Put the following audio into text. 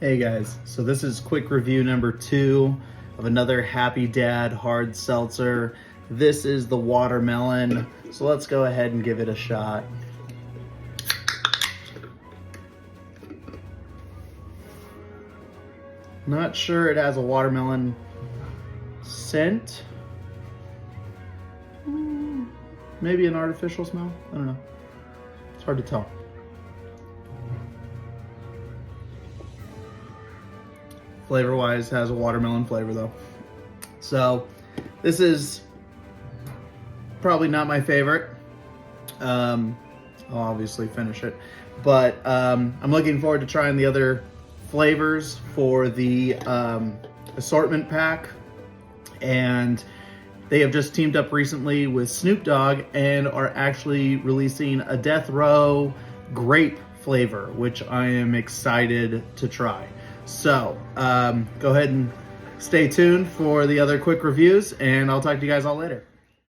Hey guys, so this is quick review number 2 of another Happy Dad Hard Seltzer. This is the watermelon, so let's go ahead and give it a shot. Not sure it has a watermelon scent. Maybe an artificial smell, I don't know. It's hard to tell. Flavor-wise, has a watermelon flavor though. So this is probably not my favorite. I'll obviously finish it, but I'm looking forward to trying the other flavors for the assortment pack. And they have just teamed up recently with Snoop Dogg and are actually releasing a Death Row Grape flavor, which I am excited to try. So go ahead and stay tuned for the other quick reviews, and I'll talk to you guys all later.